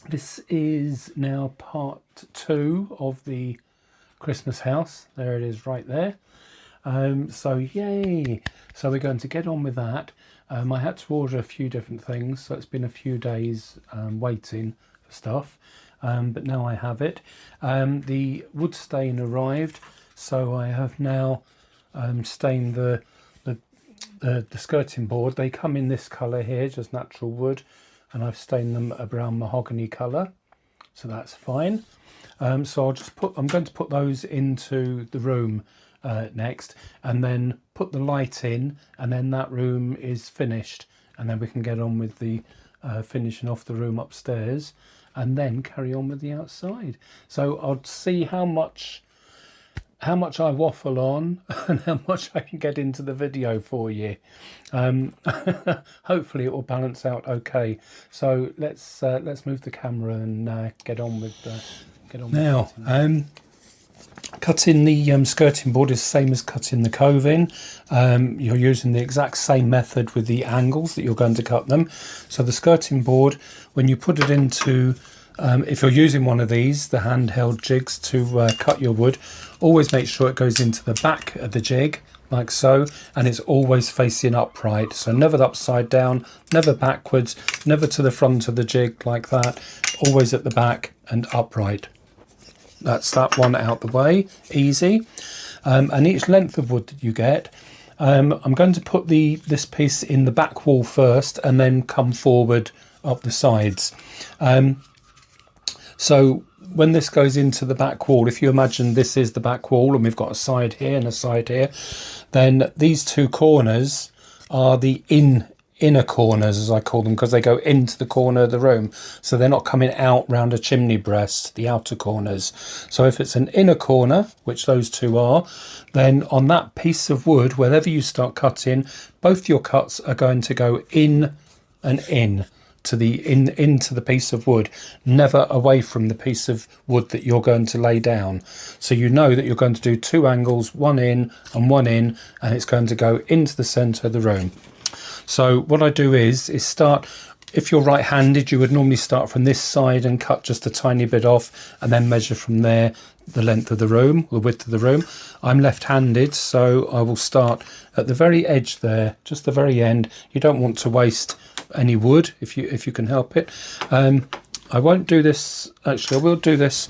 This is now part 2 of the Christmas house. There it is right there. So yay! So we're going to get on with that. I had to order a few different things, so it's been a few days waiting for stuff, but now I have it. The wood stain arrived, so I have now stained the skirting board. They come in this colour here, just natural wood, and I've stained them a brown mahogany colour, so that's fine. So I'm going to put those into the room next, and then put the light in, and then that room is finished, and then we can get on with the finishing off the room upstairs, and then carry on with the outside. So I'll see how much I waffle on and how much I can get into the video for you. Hopefully it will balance out okay. So let's move the camera and get on with now. Cutting the skirting board is the same as cutting the coving. You're using the exact same method with the angles that you're going to cut them. So the skirting board, when you put it into if you're using one of these, the handheld jigs to cut your wood, always make sure it goes into the back of the jig, like so, and it's always facing upright. So never upside down, never backwards, never to the front of the jig like that, always at the back and upright. That's that one out the way, easy. And each length of wood that you get, I'm going to put this piece in the back wall first and then come forward up the sides. So when this goes into the back wall, if you imagine this is the back wall and we've got a side here and a side here, then these two corners are the inner corners, as I call them, because they go into the corner of the room. So they're not coming out round a chimney breast, the outer corners. So if it's an inner corner, which those two are, then on that piece of wood, wherever you start cutting, both your cuts are going to go in and in. Into the piece of wood, never away from the piece of wood that you're going to lay down. So you know that you're going to do two angles, one in and one in, and it's going to go into the centre of the room. So what I do is start, if you're right-handed, you would normally start from this side and cut just a tiny bit off, and then measure from there the length of the room, the width of the room. I'm left-handed, so I will start at the very edge there, just the very end. You don't want to waste any wood if you can help it. I won't do this, actually I will do this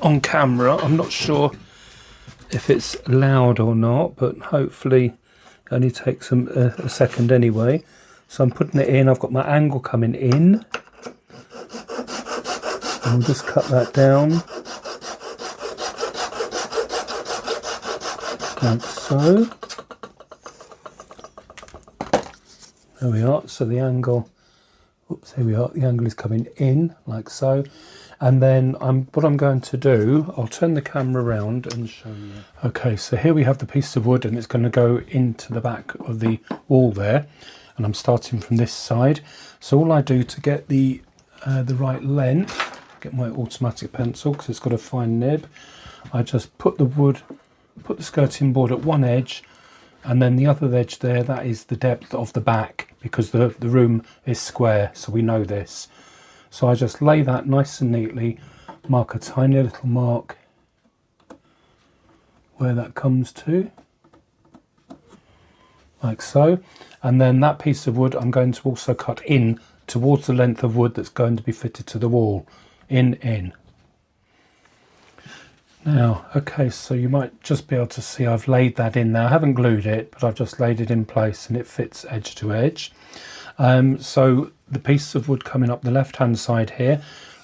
on camera. I'm not sure if it's loud or not, but hopefully it only takes a second anyway. So I'm putting it in, I've got my angle coming in, and I'll just cut that down like so. There we are. So the angle, oops, here we are. The angle is coming in like so, and then what I'm going to do, I'll turn the camera around and show you. Okay, so here we have the piece of wood, and it's going to go into the back of the wall there, and I'm starting from this side. So all I do to get the right length, get my automatic pencil because it's got a fine nib, I just put the skirting board at one edge, and then the other edge there, that is the depth of the back, because the room is square, so we know this. So I just lay that nice and neatly, mark a tiny little mark where that comes to, like so. And then that piece of wood I'm going to also cut in towards the length of wood that's going to be fitted to the wall, in. Now, okay, so you might just be able to see I've laid that in there. I haven't glued it, but I've just laid it in place, and it fits edge to edge. So the piece of wood coming up the left-hand side here,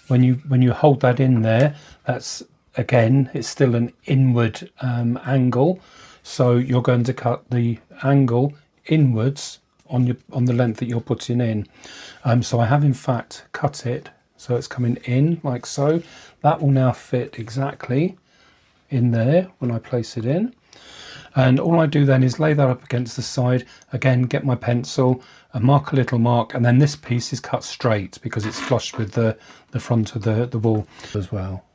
when you hold that in there, that's, again, it's still an inward angle. So you're going to cut the angle inwards on the length that you're putting in. So I have in fact cut it, so it's coming in like so. That will now fit exactly in there when I place it in, and all I do then is lay that up against the side again, get my pencil and mark a little mark, and then this piece is cut straight because it's flush with the front of the wall as well.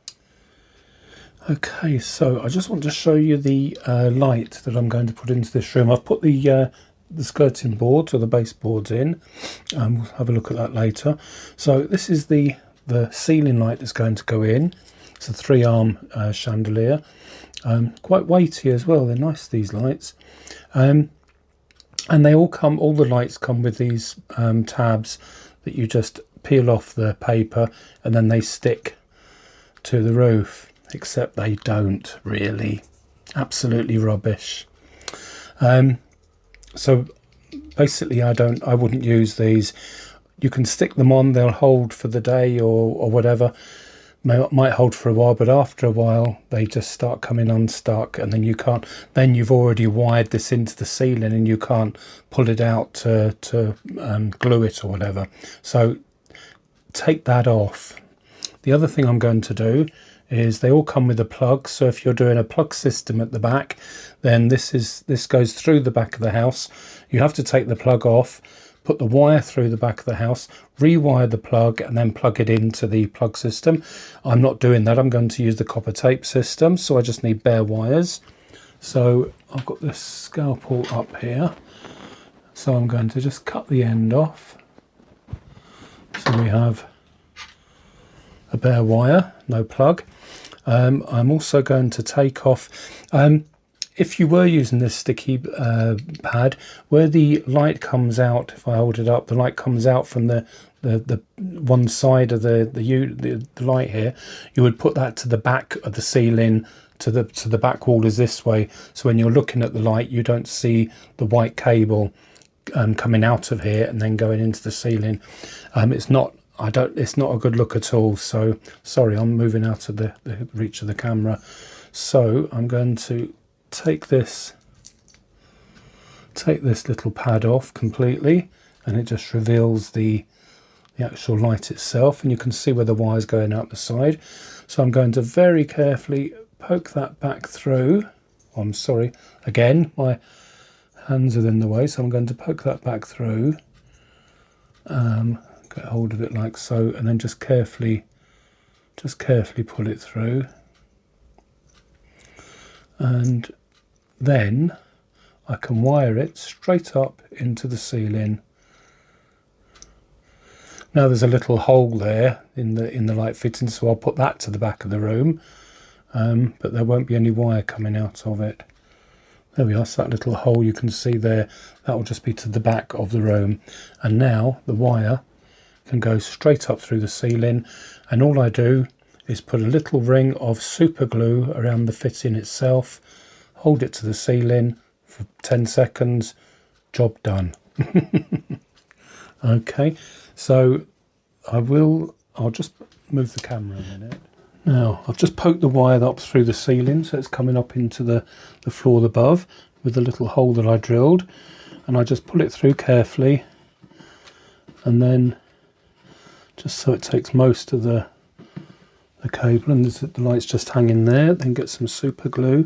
Okay, so I just want to show you the light that I'm going to put into this room. I've put the skirting boards or the baseboards in. We'll have a look at that later. So this is the ceiling light that's going to go in. It's a 3-arm chandelier, quite weighty as well. They're nice, these lights, and they all the lights come with these tabs that you just peel off the paper and then they stick to the roof, except they don't really. Absolutely rubbish. So basically I wouldn't use these. You can stick them on, they'll hold for the day or whatever. Might hold for a while, but after a while they just start coming unstuck, and then you can't. Then you've already wired this into the ceiling, and you can't pull it out to glue it or whatever. So take that off. The other thing I'm going to do is they all come with a plug. So if you're doing a plug system at the back, then this goes through the back of the house. You have to take the plug off, put the wire through the back of the house, rewire the plug, and then plug it into the plug system. I'm not doing that. I'm going to use the copper tape system, so I just need bare wires. So I've got this scalpel up here, so I'm going to just cut the end off. So we have a bare wire, no plug. I'm also going to take off, if you were using this sticky pad, where the light comes out, if I hold it up, the light comes out from the one side of the light here, you would put that to the back of the ceiling, to the back wall is this way, so when you're looking at the light you don't see the white cable coming out of here and then going into the ceiling. It's not a good look at all. So sorry, I'm moving out of the reach of the camera. So I'm going to take this little pad off completely, and it just reveals the actual light itself, and you can see where the wire's going out the side. So I'm going to very carefully poke that back through. Oh, I'm sorry, again my hands are in the way, so I'm going to poke that back through, get hold of it like so, and then just carefully pull it through, and then I can wire it straight up into the ceiling. Now there's a little hole there in the light fitting, so I'll put that to the back of the room, but there won't be any wire coming out of it. There we are, so that little hole you can see there, that will just be to the back of the room. And now the wire can go straight up through the ceiling, and all I do is put a little ring of super glue around the fitting itself, hold it to the ceiling for 10 seconds, job done. Okay, so I'll just move the camera a minute. Now I've just poked the wire up through the ceiling, so it's coming up into the floor above with the little hole that I drilled, and I just pull it through carefully, and then just so it takes most of the cable, and the light's just hanging there. Then get some super glue,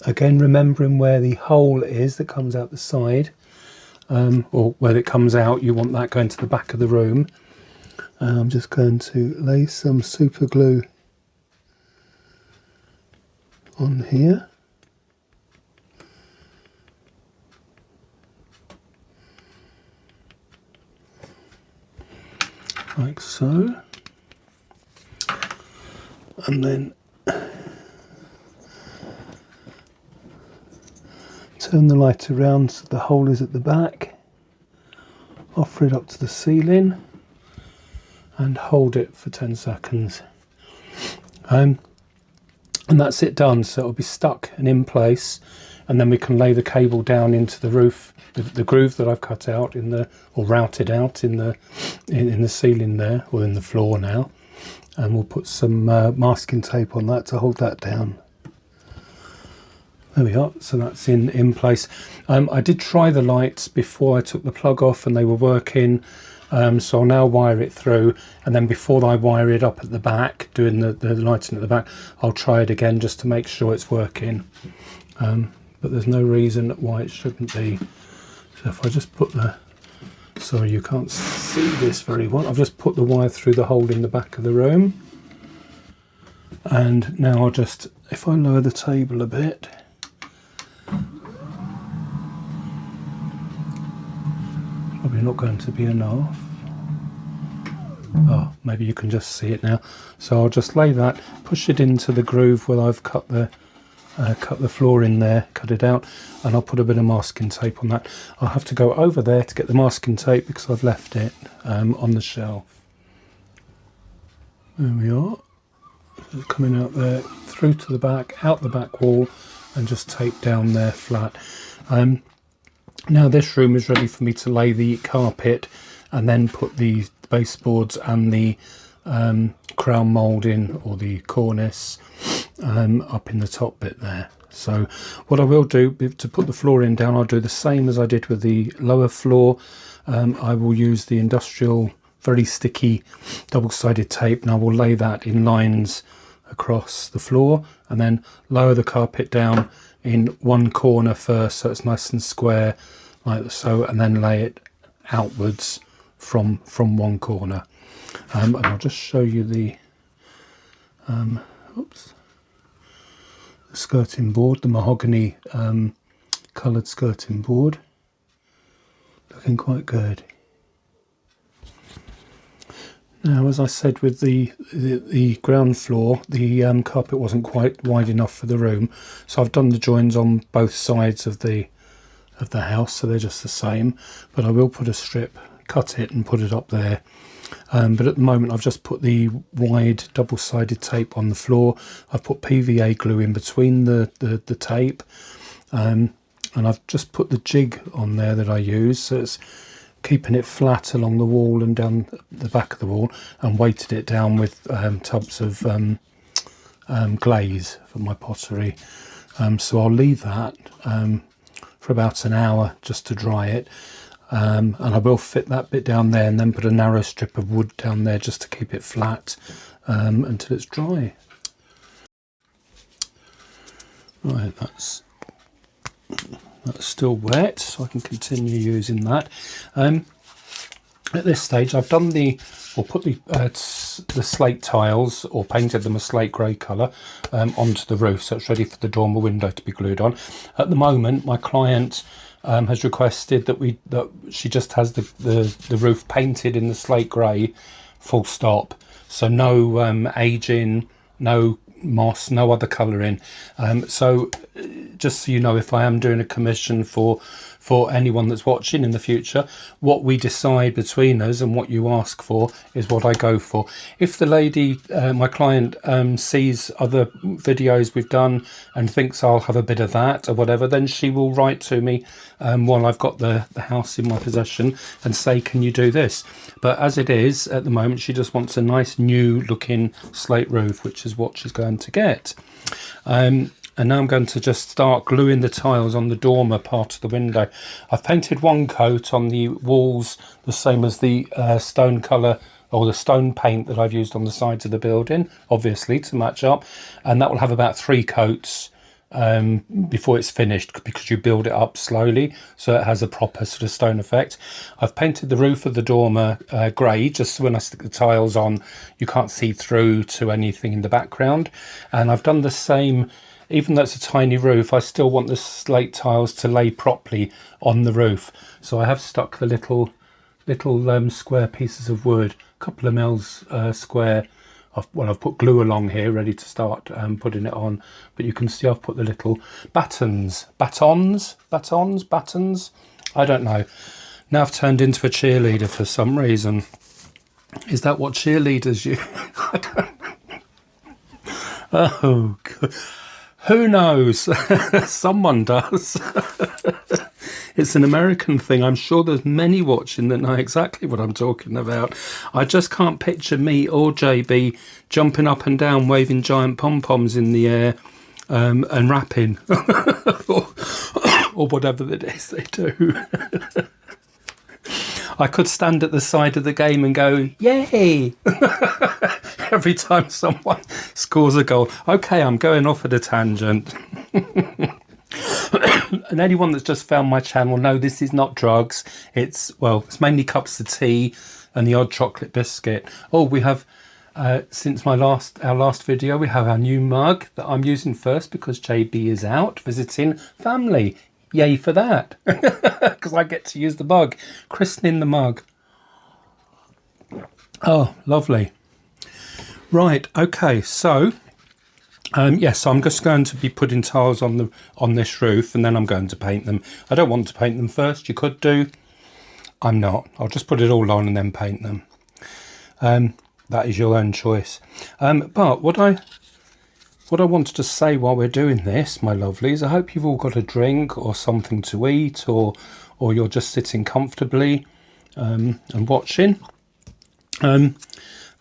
again remembering where the hole is that comes out the side, or where it comes out, you want that going to the back of the room. I'm just going to lay some super glue on here, like so, and then turn the light around so the hole is at the back, offer it up to the ceiling and hold it for 10 seconds. And that's it done, so it'll be stuck and in place, and then we can lay the cable down into the roof, the groove that I've cut out or routed out in the ceiling there, or in the floor now, and we'll put some masking tape on that to hold that down. There we are, so that's in place. I did try the lights before I took the plug off and they were working, so I'll now wire it through, and then before I wire it up at the back, doing the lighting at the back, I'll try it again just to make sure it's working. But there's no reason why it shouldn't be. So if I just put sorry you can't see this very well, I've just put the wire through the hole in the back of the room, and now I'll just, if I lower the table a bit, Probably not going to be enough. Oh, maybe you can just see it now. So I'll just lay that, push it into the groove where I've cut the floor in there, cut it out, and I'll put a bit of masking tape on that. I'll have to go over there to get the masking tape because I've left it on the shelf. There we are. It's coming out there, through to the back, out the back wall, and just tape down there flat. Now this room is ready for me to lay the carpet and then put the baseboards and the crown moulding or the cornice up in the top bit there. So what I will do to put the flooring down, I'll do the same as I did with the lower floor. I will use the industrial very sticky double-sided tape, and I will lay that in lines across the floor and then lower the carpet down in one corner first so it's nice and square like so, and then lay it outwards from one corner. And I'll just show you the skirting board, the mahogany coloured skirting board, looking quite good. Now, as I said, with the ground floor, the carpet wasn't quite wide enough for the room, so I've done the joins on both sides of the house, so they're just the same. But I will put a strip, cut it, and put it up there. But at the moment, I've just put the wide double-sided tape on the floor. I've put PVA glue in between the tape, and I've just put the jig on there that I use, so it's keeping it flat along the wall and down the back of the wall, and weighted it down with tubs of glaze for my pottery. So I'll leave that for about an hour just to dry it, and I will fit that bit down there and then put a narrow strip of wood down there just to keep it flat until it's dry. Right, that's still wet, so I can continue using that. At this stage, I've done put the slate tiles, or painted them a slate grey colour onto the roof, so it's ready for the dormer window to be glued on. At the moment, my client has requested that she just has the roof painted in the slate grey, full stop. So no aging, no moss, no other colouring. So just so you know, if I am doing a commission for anyone that's watching in the future, what we decide between us and what you ask for is what I go for. If the lady, my client, sees other videos we've done and thinks I'll have a bit of that or whatever, then she will write to me while I've got the house in my possession and say, can you do this? But as it is at the moment, she just wants a nice new looking slate roof, which is what she's going to get. And now I'm going to just start gluing the tiles on the dormer part of the window. I've painted one coat on the walls, the same as the stone colour or the stone paint that I've used on the sides of the building, obviously to match up. And that will have about 3 coats before it's finished, because you build it up slowly so it has a proper sort of stone effect. I've painted the roof of the dormer grey, just so when I stick the tiles on you can't see through to anything in the background. And I've done the same. Even though it's a tiny roof, I still want the slate tiles to lay properly on the roof. So I have stuck the little square pieces of wood, a couple of mils square. I've put glue along here, ready to start putting it on. But you can see I've put the little batons. I don't know. Now I've turned into a cheerleader for some reason. Is that what cheerleaders use? I don't know. Oh, God. Who knows? Someone does. It's an American thing. I'm sure there's many watching that know exactly what I'm talking about. I just can't picture me or JB jumping up and down, waving giant pom-poms in the air and rapping or whatever it is they do. I could stand at the side of the game and go, yay! Every time someone scores a goal. Okay, I'm going off at a tangent. And anyone that's just found my channel, no, this is not drugs. It's mainly cups of tea and the odd chocolate biscuit. Oh, we have, since our last video, we have our new mug that I'm using first because JB is out visiting family. yay for that, because I get to use the mug, christening the mug. Oh, lovely. Right, okay, so yes, I'm just going to be putting tiles on this roof, and then I'm going to paint them. I don't want to paint them first. You could do. I'm not. I'll just put it all on and then paint them. That is your own choice. But what I wanted to say while we're doing this, my lovelies, I hope you've all got a drink or something to eat, or you're just sitting comfortably and watching.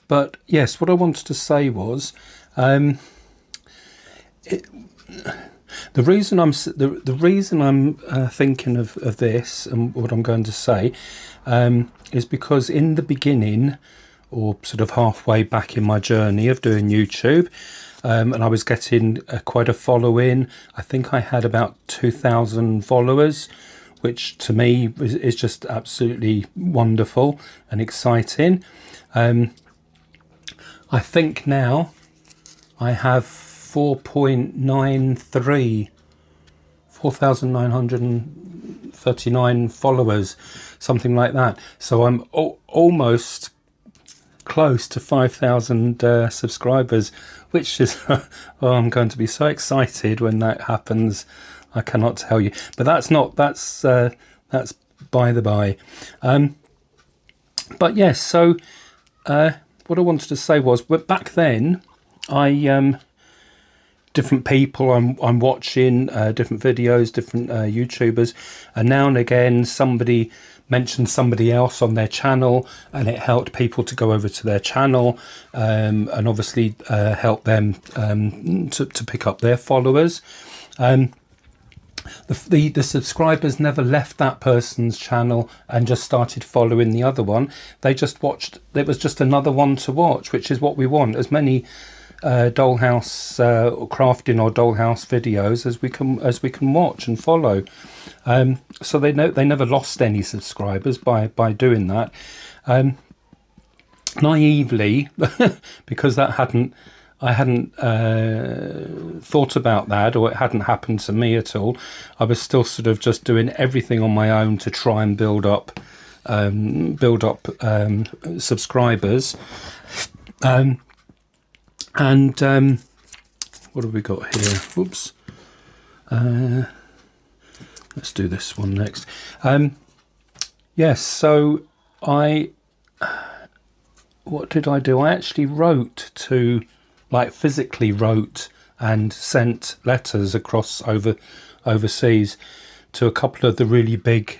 But yes, what I wanted to say was, the reason I'm thinking of this and what I'm going to say is because in the beginning, or sort of halfway back in my journey of doing YouTube, and I was getting quite a following. I think I had about 2,000 followers, which to me is just absolutely wonderful and exciting. I think now I have 4,939 followers, something like that. So I'm almost close to 5,000 subscribers, which is oh, I'm going to be so excited when that happens. I cannot tell you, but that's by the by. But yes, so what I wanted to say was, but back then, different people I'm watching, different videos, different YouTubers, and now and again somebody mentioned somebody else on their channel, and it helped people to go over to their channel, and obviously help them to pick up their followers. The subscribers never left that person's channel and just started following the other one. They just watched. It was just another one to watch, which is what we want. As many dollhouse crafting or dollhouse videos as we can watch and follow. So they never lost any subscribers by doing that. Naively, because I hadn't thought about that, or it hadn't happened to me at all. I was still sort of just doing everything on my own to try and build up subscribers. And what have we got here? Whoops. Let's do this one next. Yes, so what did I do? I actually physically wrote and sent letters across overseas to a couple of the really big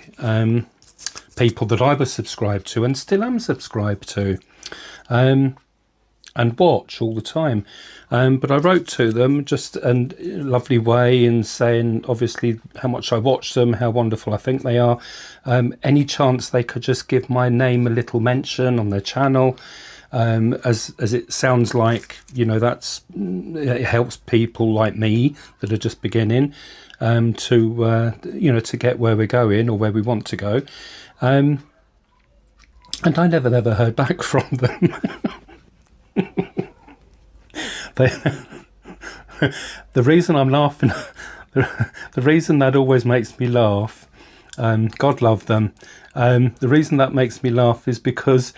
people that I was subscribed to and still am subscribed to, and watch all the time. But I wrote to them just in a lovely way, and saying obviously how much I watch them, how wonderful I think they are. Any chance they could just give my name a little mention on their channel, as it sounds like, it helps people like me that are just beginning to get where we're going or where we want to go. And I never heard back from them. The reason I'm laughing, the reason that always makes me laugh, God love them, the reason that makes me laugh is because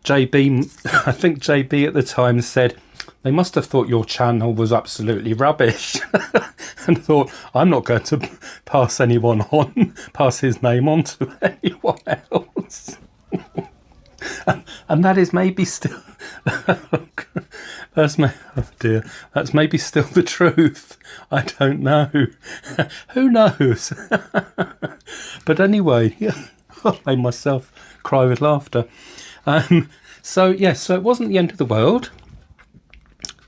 I think JB at the time said, they must have thought your channel was absolutely rubbish and thought, I'm not going to pass his name on to anyone else. And that is maybe still that's maybe still the truth. I don't know. Who knows? But anyway, I made myself cry with laughter. So it wasn't the end of the world.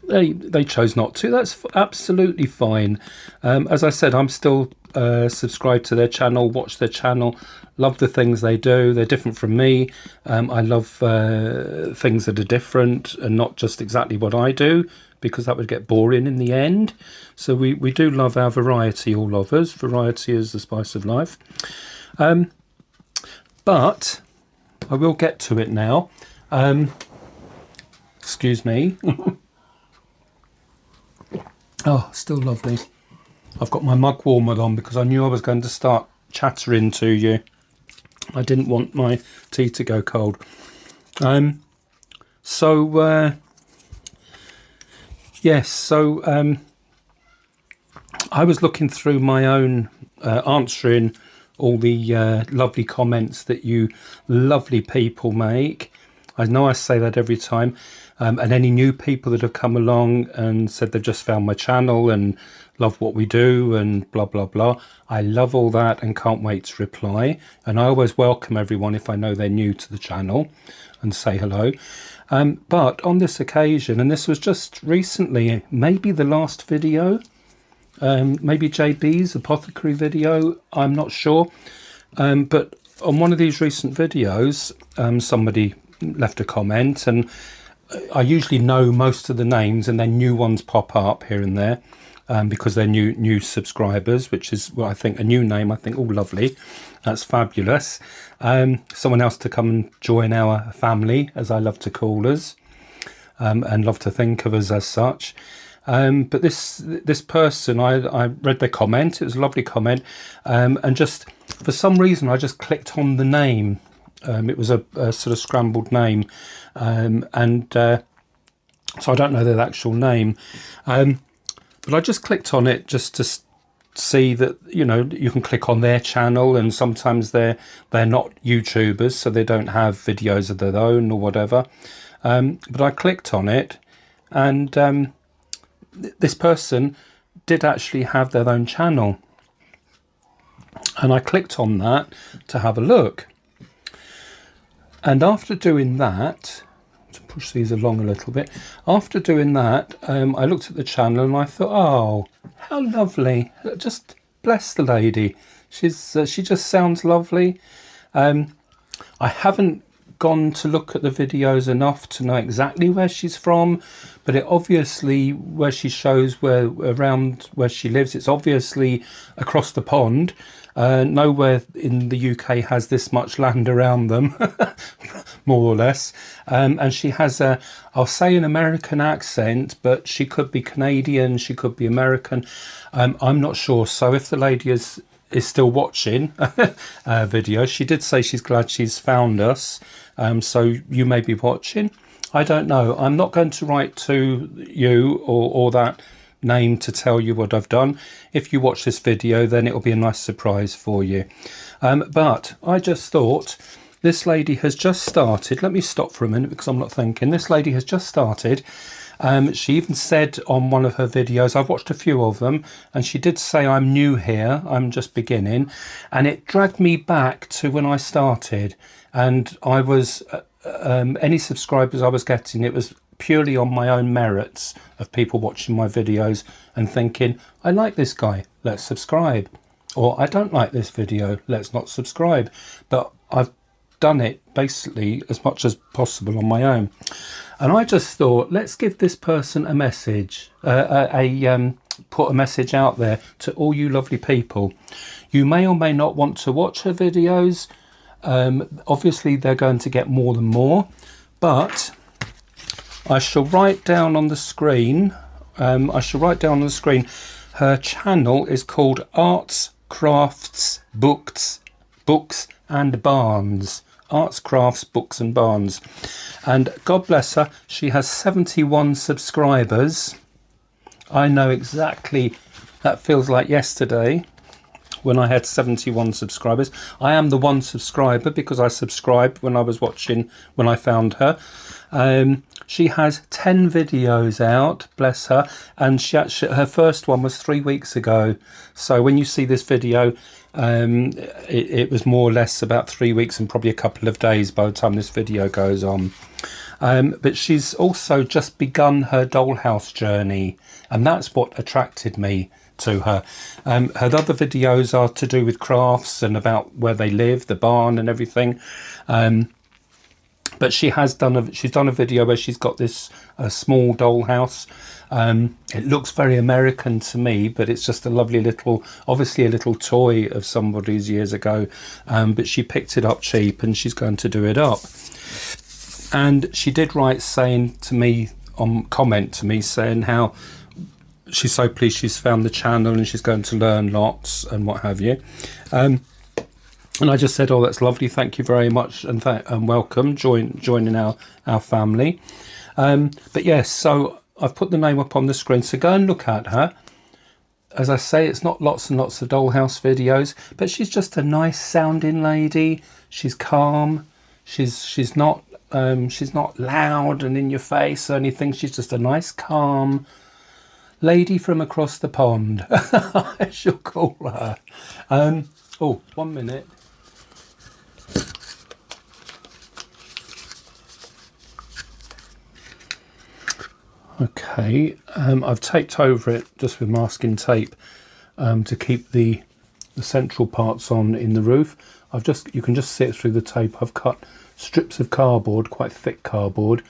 They chose not to. That's absolutely fine. As I said, I'm still subscribed to their channel, watch their channel, love the things they do. They're different from me. I love things that are different and not just exactly what I do, because that would get boring in the end. So we do love our variety, all of us. Variety is the spice of life. But I will get to it now. Excuse me. Oh, still lovely. I've got my mug warmer on because I knew I was going to start chattering to you. I didn't want my tea to go cold. Yes, I was looking through my own, answering all the lovely comments that you lovely people make. I know I say that every time, and any new people that have come along and said they've just found my channel and love what we do and blah blah blah. I love all that and can't wait to reply, and I always welcome everyone if I know they're new to the channel and say hello. But on this occasion, and this was just recently, maybe the last video, maybe JB's apothecary video, I'm not sure, but on one of these recent videos, somebody left a comment, and I usually know most of the names, and then new ones pop up here and there, because they're new subscribers, which is, well, I think a new name. I think, oh, lovely, that's fabulous. Someone else to come and join our family, as I love to call us, and love to think of us as such. But this person, I read their comment. It was a lovely comment, and just for some reason I just clicked on the name. It was a sort of scrambled name, so I don't know their actual name, but I just clicked on it just to see that, you know, you can click on their channel, and sometimes they're not YouTubers, so they don't have videos of their own or whatever, but I clicked on it, and this person did actually have their own channel, and I clicked on that to have a look. And after doing that, to push these along a little bit, after doing that, I looked at the channel and I thought, oh, how lovely. Just bless the lady. She just sounds lovely. I haven't gone to look at the videos enough to know exactly where she's from, but it obviously, where she shows around where she lives, it's obviously across the pond. Nowhere in the UK has this much land around them, more or less. And she has I'll say an American accent, but she could be Canadian, she could be American. I'm not sure. So if the lady is still watching video, she did say she's glad she's found us. So you may be watching. I don't know. I'm not going to write to you or that name to tell you what I've done. If you watch this video, then it'll be a nice surprise for you. But I just thought, this lady has just started. Let me stop for a minute because I'm not thinking. This lady has just started. She even said on one of her videos, I've watched a few of them, and she did say, I'm new here, I'm just beginning, and it dragged me back to when I started, and I was any subscribers I was getting, it was purely on my own merits of people watching my videos and thinking, I like this guy, let's subscribe, or I don't like this video, let's not subscribe. But I've done it basically as much as possible on my own, and I just thought, let's give this person a message, put a message out there to all you lovely people. You may or may not want to watch her videos. Obviously they're going to get more than more, but I shall write down on the screen, her channel is called Arts, Crafts, Books and Barns. Arts, Crafts, Books and Barns. And God bless her, she has 71 subscribers. I know exactly, that feels like yesterday when I had 71 subscribers. I am the one subscriber because I subscribed when I was watching, when I found her. She has 10 videos out, bless her, and her first one was 3 weeks ago. So when you see this video, it was more or less about 3 weeks and probably a couple of days by the time this video goes on. But she's also just begun her dollhouse journey, and that's what attracted me to her. Her other videos are to do with crafts and about where they live, the barn and everything. But she's done a video where she's got this small dollhouse. It looks very American to me, but it's just a lovely little, obviously a little toy of somebody's years ago. But she picked it up cheap and she's going to do it up. And she did write saying to me, comment to me saying how she's so pleased she's found the channel and she's going to learn lots and what have you. And I just said, oh, that's lovely, thank you very much, and welcome, joining our family. But yes, so I've put the name up on the screen, so go and look at her. As I say, it's not lots and lots of dollhouse videos, but she's just a nice sounding lady. She's calm. She's not loud and in your face or anything. She's just a nice, calm lady from across the pond. I shall call her. Oh, 1 minute. Okay, I've taped over it just with masking tape to keep the central parts on in the roof. You can just see it through the tape. I've cut strips of cardboard, quite thick cardboard,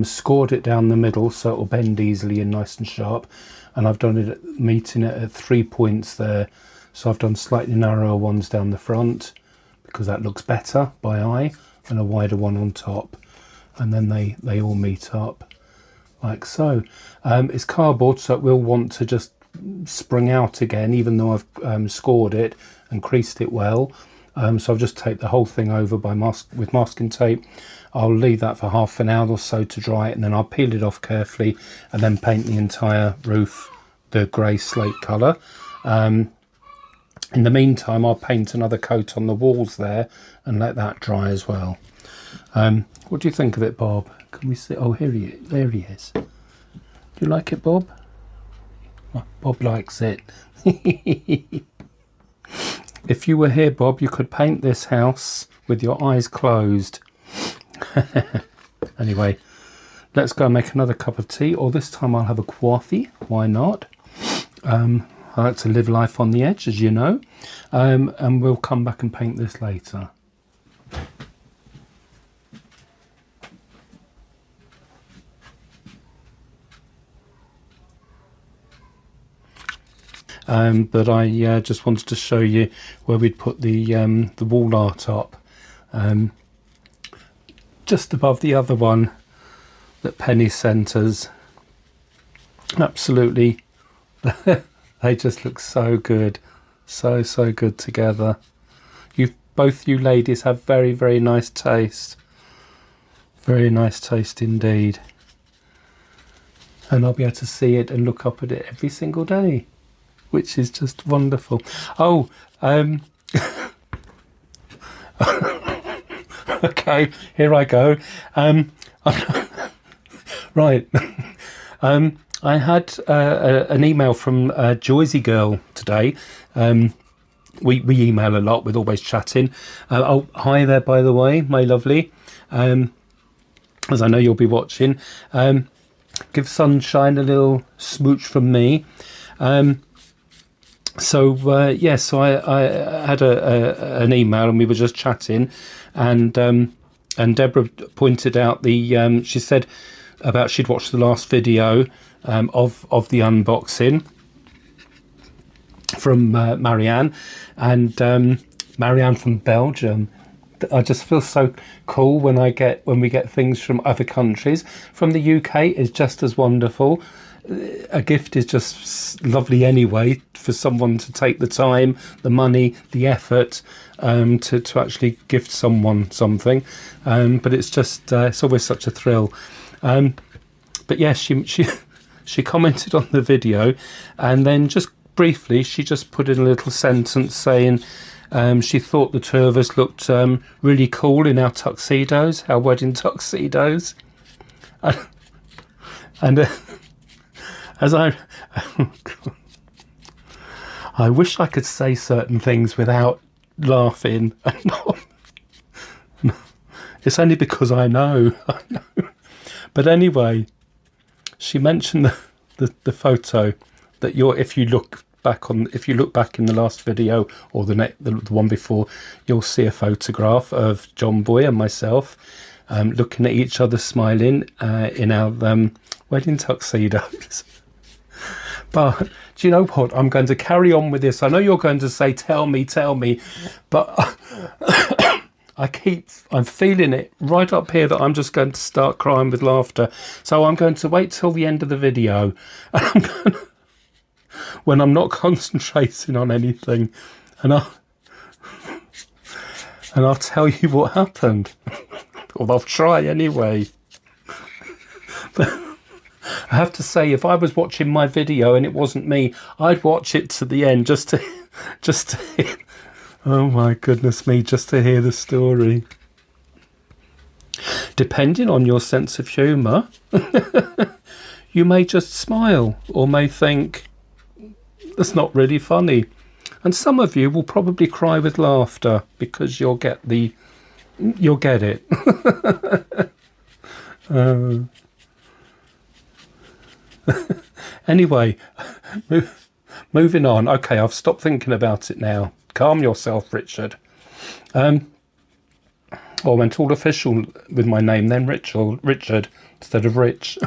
scored it down the middle so it will bend easily and nice and sharp. And I've done it meeting it at 3 points there. So I've done slightly narrower ones down the front because that looks better by eye, and a wider one on top. And then they all meet up like so. It's cardboard, so it will want to just spring out again, even though I've scored it and creased it well. So I've just taped the whole thing over with masking tape. I'll leave that for half an hour or so to dry, and then I'll peel it off carefully and then paint the entire roof the grey slate colour. In the meantime, I'll paint another coat on the walls there and let that dry as well. What do you think of it, Bob? Can we see? Oh, there he is. Do you like it, Bob? Bob likes it. If you were here, Bob, you could paint this house with your eyes closed. Anyway, let's go and make another cup of tea, or this time I'll have a coffee. Why not? I like to live life on the edge, as you know. And we'll come back and paint this later. But I just wanted to show you where we'd put the wall art up, just above the other one that Penny sent us. Absolutely, they just look so good, so good together. Both you ladies have very, very nice taste, very nice taste indeed, and I'll be able to see it and look up at it every single day, which is just wonderful. Oh, okay, here I go. Right. I had an email from Joyzy Girl today. We email a lot, we're always chatting. Oh, hi there, by the way, my lovely. As I know you'll be watching. Give Sunshine a little smooch from me. So I had an email and we were just chatting, and Deborah pointed out she said about she'd watched the last video of the unboxing from Marianne, and Marianne from Belgium. I just feel so cool when we get things from other countries. From the UK is just as wonderful. A gift is just lovely anyway, for someone to take the time, the money, the effort to actually gift someone something. But it's just it's always such a thrill. But yes, she commented on the video, and then just briefly she just put in a little sentence saying she thought the two of us looked really cool in our tuxedos, our wedding tuxedos, and as I wish I could say certain things without laughing. It's only because I know. But anyway, she mentioned the photo that if you look back in the last video or the one before, you'll see a photograph of John Boy and myself looking at each other, smiling in our wedding tuxedos. But do you know what? I'm going to carry on with this. I know you're going to say, tell me, but I'm feeling it right up here that I'm just going to start crying with laughter. So I'm going to wait till the end of the video. And when I'm not concentrating on anything, and I'll tell you what happened. Or I'll try anyway. I have to say, if I was watching my video and it wasn't me, I'd watch it to the end just to oh my goodness me, just to hear the story. Depending on your sense of humour, you may just smile or may think, that's not really funny. And some of you will probably cry with laughter because you'll get it. Anyway, moving on. Okay, I've stopped thinking about it now. Calm yourself, Richard. Well, I went all official with my name then, Richard, instead of Rich.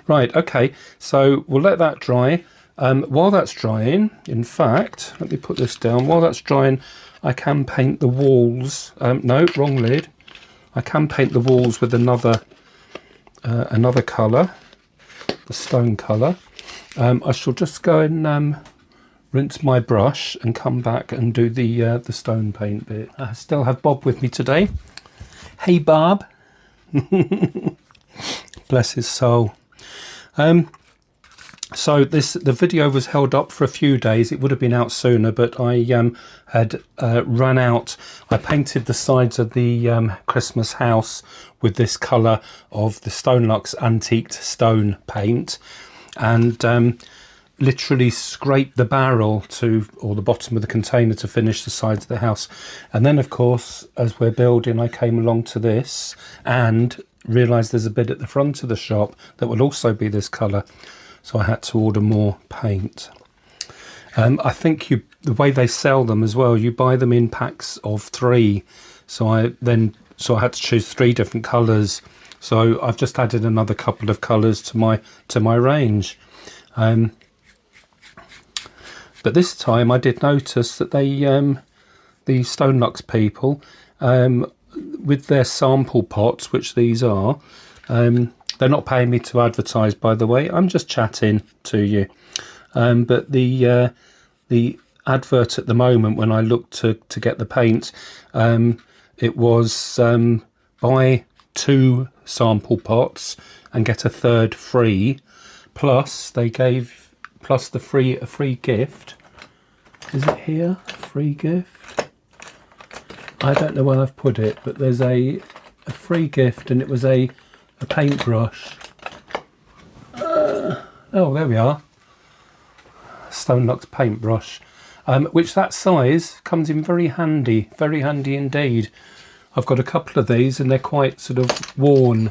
Right, okay, so we'll let that dry. While that's drying, in fact, let me put this down. While that's drying, I can paint the walls. No, wrong lid. I can paint the walls with another colour, the stone colour. I shall just go and rinse my brush and come back and do the stone paint bit. I still have Bob with me today. Hey, Bob. Bless his soul. So the video was held up for a few days. It would have been out sooner, but I had run out. I painted the sides of the Christmas house with this colour of the Stonelux antiqued stone paint, and literally scraped the barrel or the bottom of the container to finish the sides of the house. And then, of course, as we're building, I came along to this and realised there's a bit at the front of the shop that will also be this colour. So I had to order more paint. I think the way they sell them as well, you buy them in packs of 3. So I had to choose 3 different colours. So I've just added another couple of colours to my range. But this time I did notice that they, the Stonelux people, with their sample pots, which these are, they're not paying me to advertise, by the way. I'm just chatting to you. But the advert at the moment, when I looked to get the paint, it was buy 2 sample pots and get a 3rd free. Plus they gave a free gift. Is it here? Free gift? I don't know where I've put it, but there's a free gift, and it was a paintbrush. Oh, there we are. Stonelux paintbrush, which that size comes in very handy indeed. I've got a couple of these, and they're quite sort of worn,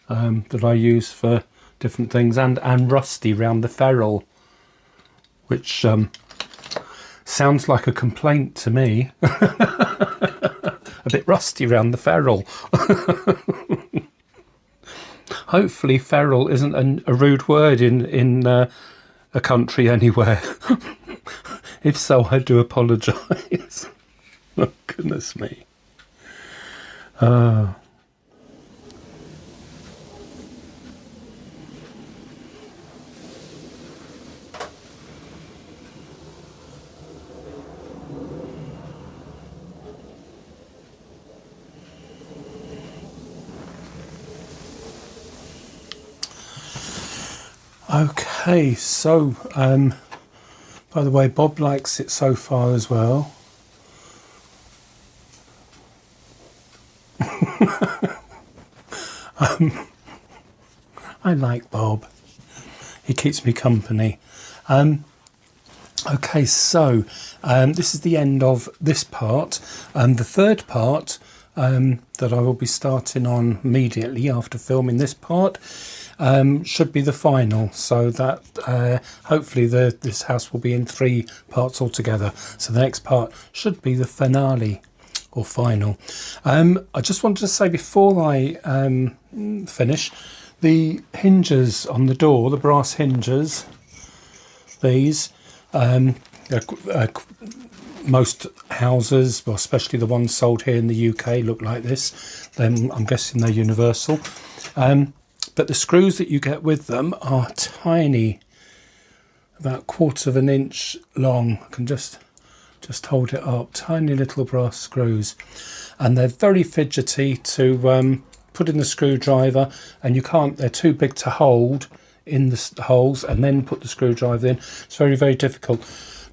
that I use for different things, and rusty round the ferrule, which sounds like a complaint to me. A bit rusty round the ferrule. Hopefully ferrule isn't a rude word in a country anywhere. If so, I do apologise. Oh, goodness me. Okay, so by the way, Bob likes it so far as well. I like Bob. He keeps me company. Okay, so this is the end of this part. The third part that I will be starting on immediately after filming this part should be the final, so that hopefully this house will be in 3 parts altogether. So the next part should be the finale or final. I just wanted to say before I finish, the hinges on the door, the brass hinges, these, most houses, well, especially the ones sold here in the UK, look like this. Then I'm guessing they're universal. But the screws that you get with them are tiny, about 1/4 of an inch long. I can just hold it up. Tiny little brass screws, and they're very fidgety to put in the screwdriver, and you can't, they're too big to hold in the holes and then put the screwdriver in. It's very, very difficult.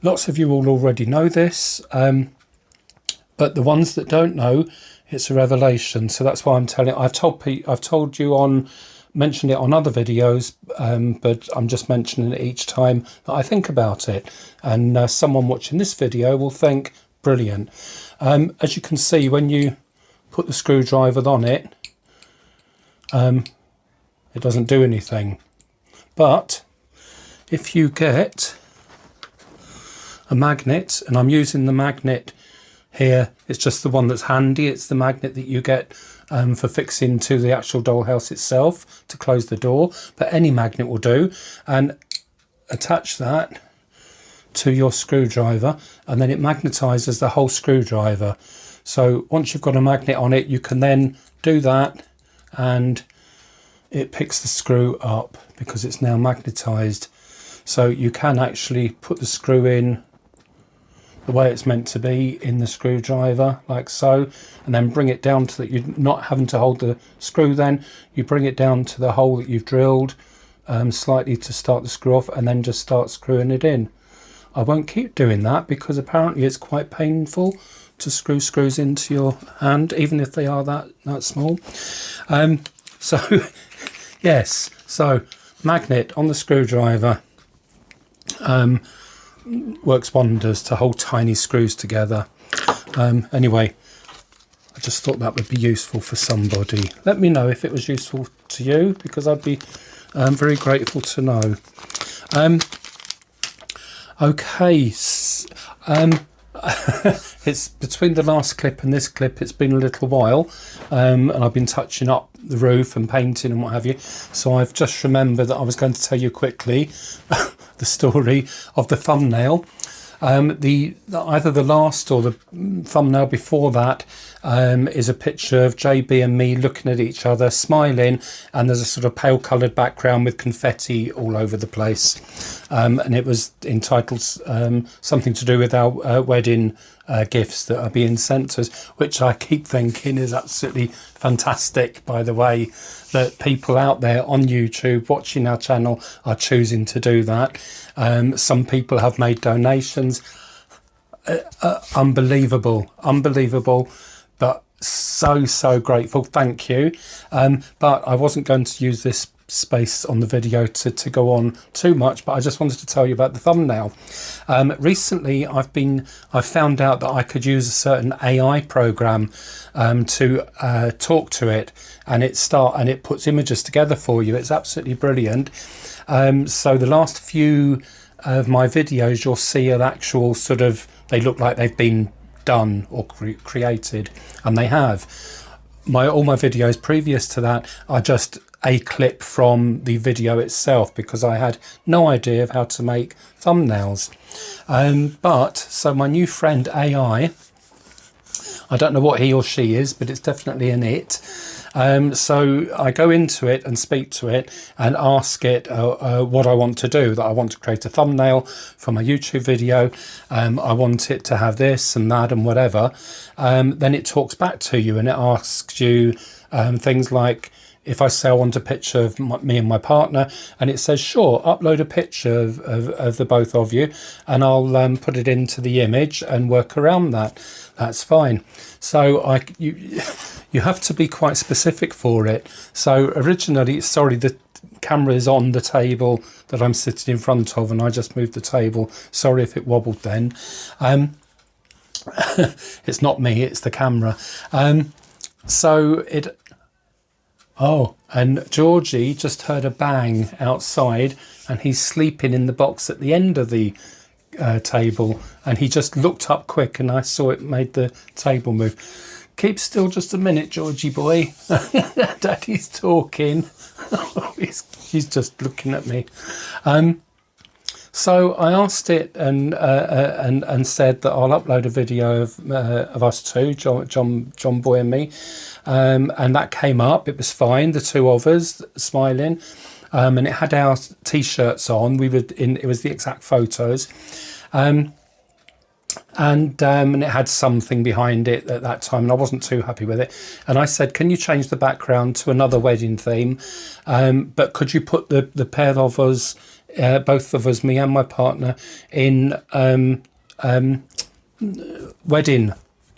Lots of you all already know this, but the ones that don't know, it's a revelation. So that's why I'm telling. I've told you mentioned it on other videos, but I'm just mentioning it each time that I think about it, and someone watching this video will think brilliant. As you can see, when you put the screwdriver on it, it doesn't do anything. But if you get a magnet, and I'm using the magnet here, it's just the one that's handy. It's the magnet that you get for fixing to the actual dollhouse itself to close the door, but any magnet will do, and attach that to your screwdriver, and then it magnetizes the whole screwdriver. So once you've got a magnet on it, you can then do that and it picks the screw up because it's now magnetized. So you can actually put the screw in the way it's meant to be in the screwdriver, like so, and then bring it down to that. You're not having to hold the screw, then you bring it down to the hole that you've drilled slightly to start the screw off, and then just start screwing it in. I won't keep doing that because apparently it's quite painful to screw screws into your hand, even if they are that small. So yes, so magnet on the screwdriver works wonders to hold tiny screws together. Anyway, I just thought that would be useful for somebody. Let me know if it was useful to you, because I'd be very grateful to know. Okay, it's between the last clip and this clip, it's been a little while, and I've been touching up the roof and painting and what have you, so I've just remembered that I was going to tell you quickly the story of the thumbnail. Either the last or the thumbnail before that is a picture of JB and me looking at each other, smiling, and there's a sort of pale coloured background with confetti all over the place, and it was entitled something to do with our wedding gifts that are being sent to us, which I keep thinking is absolutely fantastic, by the way, that people out there on YouTube watching our channel are choosing to do that. Some people have made donations. Unbelievable, but so grateful. Thank you. But I wasn't going to use this space on the video to go on too much, but I just wanted to tell you about the thumbnail. Recently I've found out that I could use a certain AI program to talk to it, and it puts images together for you. It's absolutely brilliant. So the last few of my videos you'll see an actual sort of, they look like they've been done or created, and they have. All my videos previous to that are just a clip from the video itself, because I had no idea of how to make thumbnails. So my new friend AI, I don't know what he or she is, but it's definitely an it. So I go into it and speak to it and ask it what I want to do, that I want to create a thumbnail from a YouTube video. I want it to have this and that and whatever. Then it talks back to you and it asks you things like, if I say I want a picture of me and my partner, and it says, sure, upload a picture of the both of you, and I'll put it into the image and work around that. That's fine. So you have to be quite specific for it. So originally, sorry, the camera is on the table that I'm sitting in front of, and I just moved the table. Sorry if it wobbled then. It's not me, it's the camera. Oh, and Georgie just heard a bang outside, and he's sleeping in the box at the end of the table, and he just looked up quick and I saw it made the table move. Keep still just a minute, Georgie boy. Daddy's talking. He's just looking at me. So I asked it and said that I'll upload a video of us two, John Boy and me, and that came up. It was fine, the two of us smiling. and it had our t-shirts on. We were in, it was the exact photos. And it had something behind it at that time, and I wasn't too happy with it. And I said, can you change the background to another wedding theme? But could you put the pair of us, both of us, me and my partner, in wedding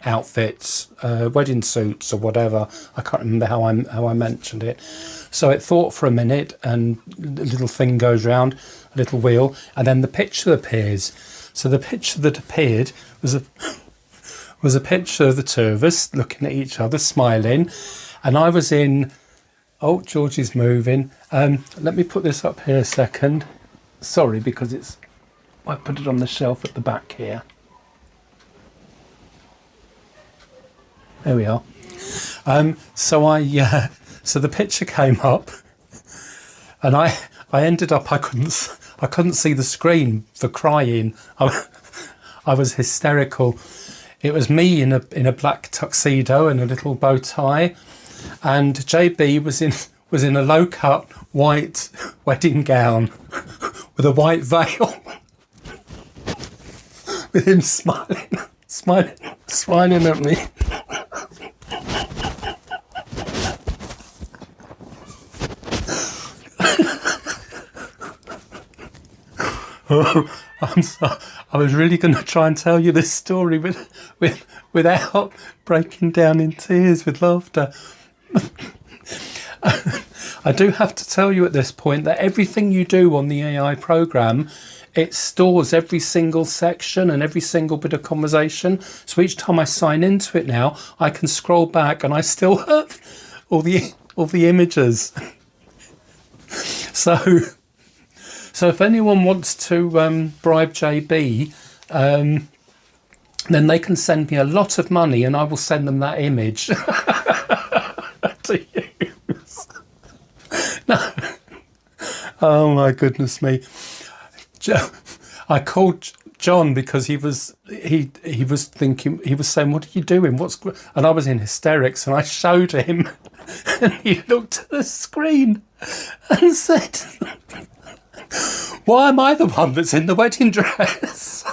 outfits, wedding suits or whatever. I can't remember how I mentioned it. So it thought for a minute, and the little thing goes round, a little wheel, and then the picture appears. So the picture that appeared was a picture of the two of us looking at each other, smiling, and I was in. Oh, George is moving. Let me put this up here a second. Sorry, because I put it on the shelf at the back here. There we are. So the picture came up, and I ended up, I couldn't see the screen for crying. I was hysterical. It was me in a black tuxedo and a little bow tie, and JB was in a low cut white wedding gown with a white veil, with him smiling at me. I was really going to try and tell you this story without breaking down in tears with laughter. I do have to tell you at this point that everything you do on the AI program, it stores every single section and every single bit of conversation. So each time I sign into it now, I can scroll back and I still have all the images. So if anyone wants to bribe JB, then they can send me a lot of money and I will send them that image to use. No. Oh my goodness me. I called John because he was thinking, he was saying, what are you doing? And I was in hysterics, and I showed him and he looked at the screen and said, why am I the one that's in the wedding dress?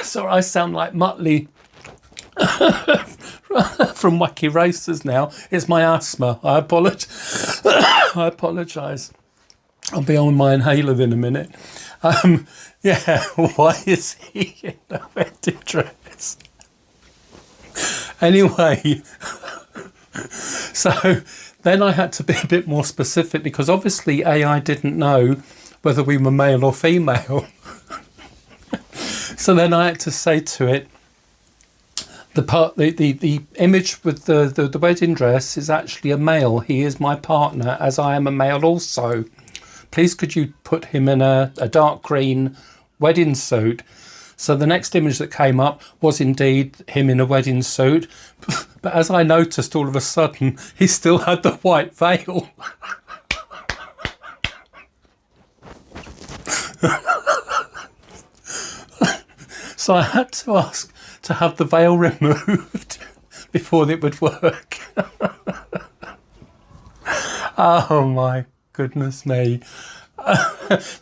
So I sound like Muttley from Wacky Racers now. It's my asthma. I apologise. I'll be on my inhaler in a minute. Yeah, why is he in the wedding dress? Anyway, so then I had to be a bit more specific, because obviously AI didn't know whether we were male or female. So then I had to say to it, the image with the wedding dress is actually a male. He is my partner, as I am a male also. Please could you put him in a dark green wedding suit? So the next image that came up was indeed him in a wedding suit. But as I noticed, all of a sudden, he still had the white veil. So I had to ask to have the veil removed before it would work. Oh my goodness me.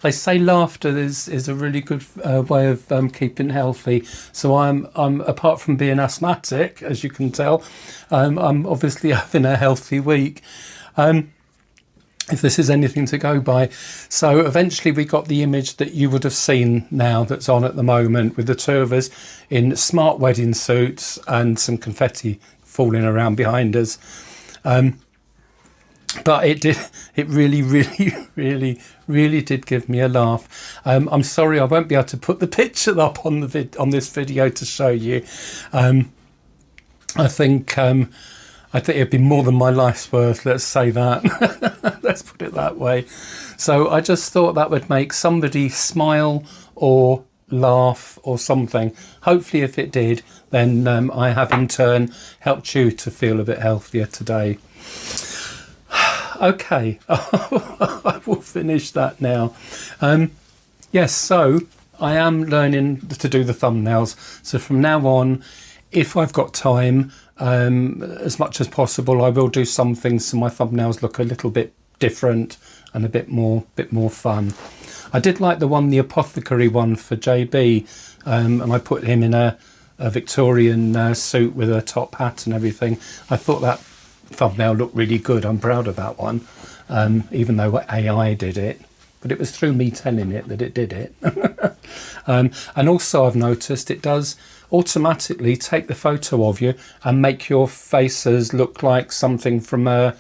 They say laughter is a really good way of keeping healthy. So I'm apart from being asthmatic, as you can tell, I'm obviously having a healthy week. If this is anything to go by. So eventually we got the image that you would have seen now, that's on at the moment, with the two of us in smart wedding suits and some confetti falling around behind us. But it really did give me a laugh. I'm sorry I won't be able to put the picture up on this video to show you. I think it'd be more than my life's worth, let's say that. Let's put it that way. So I just thought that would make somebody smile or laugh or something. Hopefully if it did, then I have in turn helped you to feel a bit healthier today. Okay, I will finish that now. Yes, so I am learning to do the thumbnails. So from now on, if I've got time, as much as possible, I will do some things so my thumbnails look a little bit different and a bit more fun. I did like the apothecary one for JB, and I put him in a Victorian suit with a top hat and everything. I thought that thumbnail looked really good. I'm proud of that one, even though AI did it, but it was through me telling it that it did it. And also I've noticed it does automatically take the photo of you and make your faces look like something from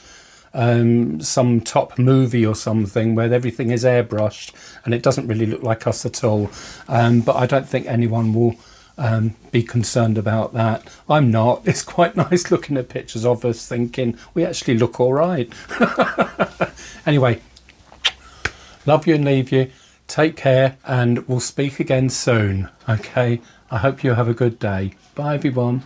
some top movie or something where everything is airbrushed and it doesn't really look like us at all. But I don't think anyone will be concerned about that. I'm not. It's quite nice looking at pictures of us thinking we actually look all right. Anyway, love you and leave you. Take care, and we'll speak again soon. Okay, I hope you have a good day. Bye everyone.